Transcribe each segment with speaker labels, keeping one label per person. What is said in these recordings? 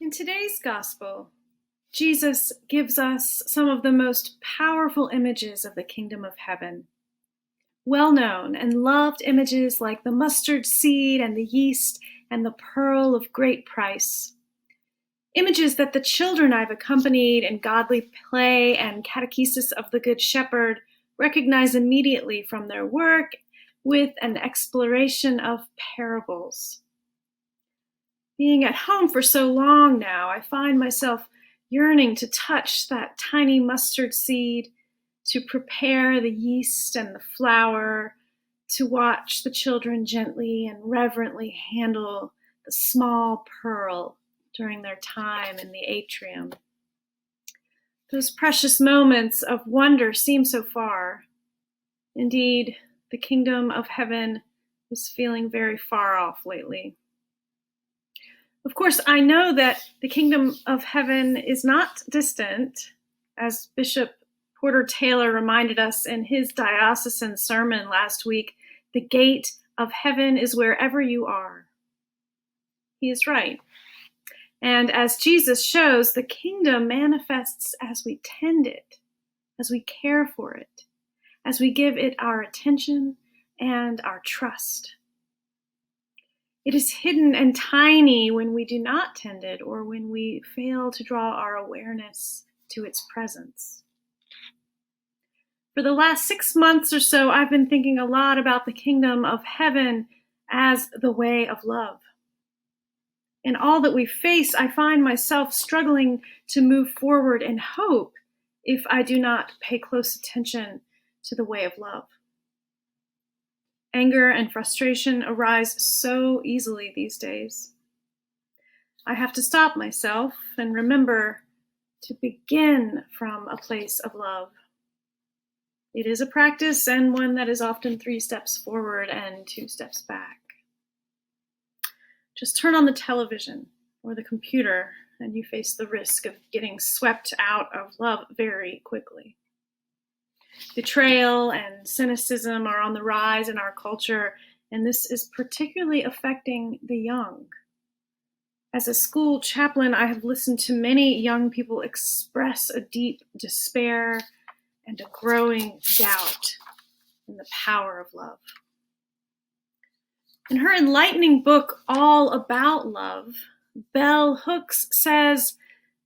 Speaker 1: In today's gospel, Jesus gives us some of the most powerful images of the kingdom of heaven. Well-known and loved images like the mustard seed and the yeast and the pearl of great price. Images that the children I've accompanied in godly play and catechesis of the Good Shepherd recognize immediately from their work with an exploration of parables. Being at home for so long now, I find myself yearning to touch that tiny mustard seed, to prepare the yeast and the flour, to watch the children gently and reverently handle the small pearl during their time in the atrium. Those precious moments of wonder seem so far. Indeed, the kingdom of heaven is feeling very far off lately. Of course, I know that the kingdom of heaven is not distant, as Bishop Porter Taylor reminded us in his diocesan sermon last week. The gate of heaven is wherever you are. He is right. And as Jesus shows, the kingdom manifests as we tend it, as we care for it, as we give it our attention and our trust. It is hidden and tiny when we do not tend it or when we fail to draw our awareness to its presence. For the last 6 months or so, I've been thinking a lot about the kingdom of heaven as the way of love. In all that we face, I find myself struggling to move forward in hope if I do not pay close attention to the way of love. Anger and frustration arise so easily these days. I have to stop myself and remember to begin from a place of love. It is a practice, and one that is often 3 steps forward and 2 steps back. Just turn on the television or the computer, and you face the risk of getting swept out of love very quickly. Betrayal and cynicism are on the rise in our culture, and this is particularly affecting the young. As a school chaplain, I have listened to many young people express a deep despair and a growing doubt in the power of love. In her enlightening book, All About Love, Bell Hooks says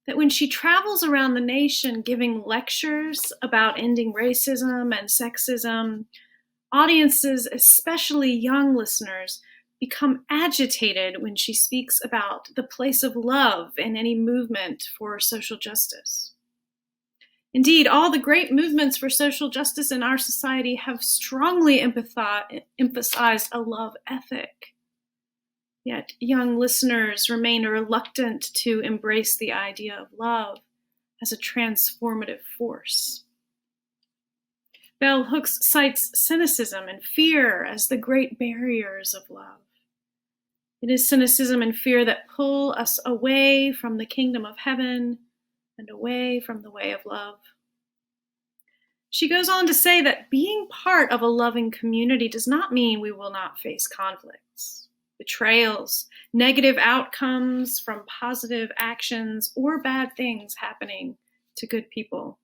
Speaker 1: that when she travels around the nation giving lectures about ending racism and sexism, audiences, especially young listeners, become agitated when she speaks about the place of love in any movement for social justice. Indeed, all the great movements for social justice in our society have strongly emphasized a love ethic. Yet young listeners remain reluctant to embrace the idea of love as a transformative force. Bell Hooks cites cynicism and fear as the great barriers of love. It is cynicism and fear that pull us away from the kingdom of heaven and away from the way of love. She goes on to say that being part of a loving community does not mean we will not face conflicts, betrayals, negative outcomes from positive actions, or bad things happening to good people.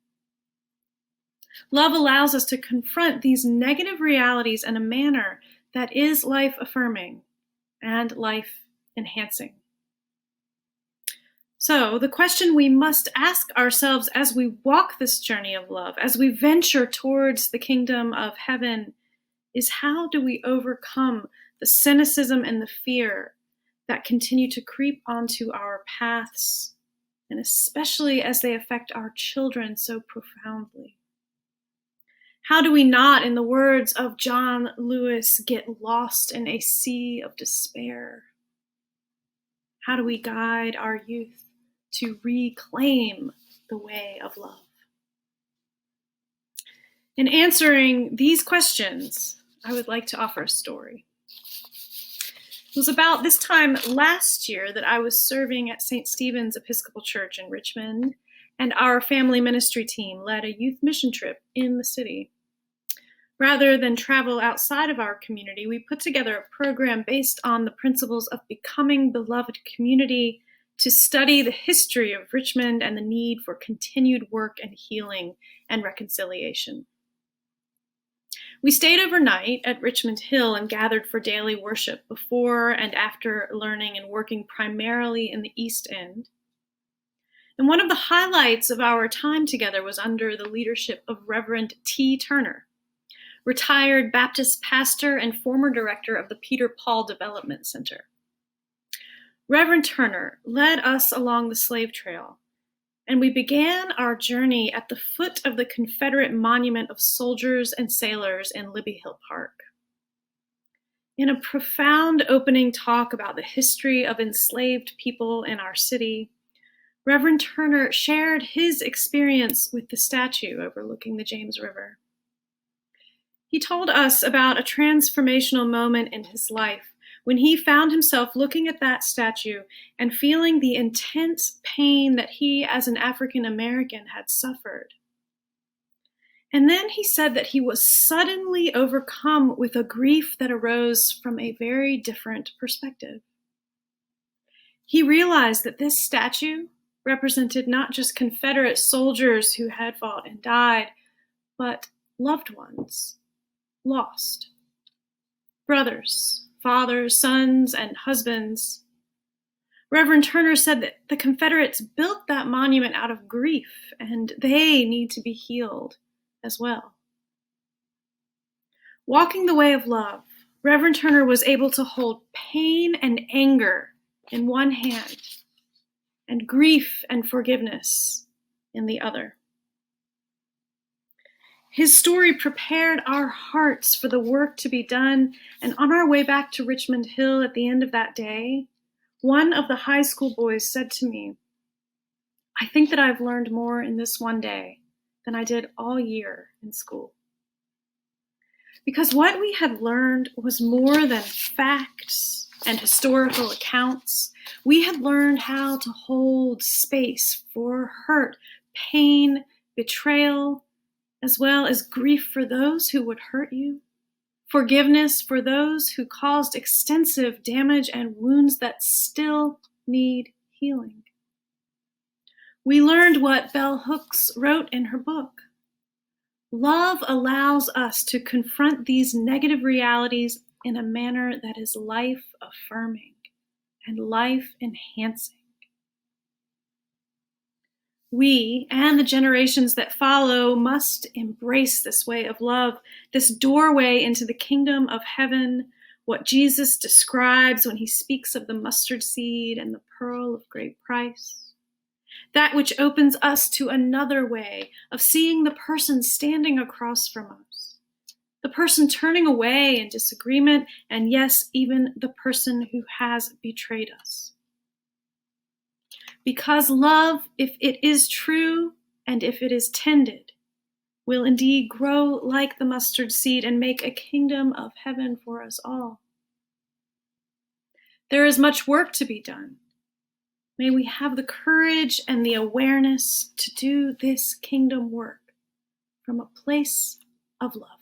Speaker 1: Love allows us to confront these negative realities in a manner that is life-affirming and life-enhancing. So, the question we must ask ourselves as we walk this journey of love, as we venture towards the kingdom of heaven, is how do we overcome the cynicism and the fear that continue to creep onto our paths, and especially as they affect our children so profoundly? How do we not, in the words of John Lewis, get lost in a sea of despair? How do we guide our youth to reclaim the way of love? In answering these questions, I would like to offer a story. It was about this time last year that I was serving at St. Stephen's Episcopal Church in Richmond, and our family ministry team led a youth mission trip in the city. Rather than travel outside of our community, we put together a program based on the principles of becoming beloved community to study the history of Richmond and the need for continued work and healing and reconciliation. We stayed overnight at Richmond Hill and gathered for daily worship before and after learning and working primarily in the East End. And one of the highlights of our time together was under the leadership of Reverend T. Turner, retired Baptist pastor and former director of the Peter Paul Development Center. Reverend Turner led us along the slave trail, and we began our journey at the foot of the Confederate monument of soldiers and sailors in Libby Hill Park. In a profound opening talk about the history of enslaved people in our city, Reverend Turner shared his experience with the statue overlooking the James River. He told us about a transformational moment in his life when he found himself looking at that statue and feeling the intense pain that he as an African American had suffered. And then he said that he was suddenly overcome with a grief that arose from a very different perspective. He realized that this statue represented not just Confederate soldiers who had fought and died, but loved ones, lost. Brothers, fathers, sons, and husbands. Reverend Turner said that the Confederates built that monument out of grief, and they need to be healed as well. Walking the way of love, Reverend Turner was able to hold pain and anger in one hand and grief and forgiveness in the other. His story prepared our hearts for the work to be done, and on our way back to Richmond Hill at the end of that day, one of the high school boys said to me, "I think that I've learned more in this one day than I did all year in school." Because what we had learned was more than facts and historical accounts. We had learned how to hold space for hurt, pain, betrayal, as well as grief for those who would hurt you, forgiveness for those who caused extensive damage and wounds that still need healing. We learned what Bell Hooks wrote in her book. Love allows us to confront these negative realities in a manner that is life-affirming and life-enhancing. We and the generations that follow must embrace this way of love, this doorway into the kingdom of heaven, what Jesus describes when he speaks of the mustard seed and the pearl of great price. That which opens us to another way of seeing the person standing across from us, the person turning away in disagreement, and yes, even the person who has betrayed us. Because love, if it is true and if it is tended, will indeed grow like the mustard seed and make a kingdom of heaven for us all. There is much work to be done. May we have the courage and the awareness to do this kingdom work from a place of love.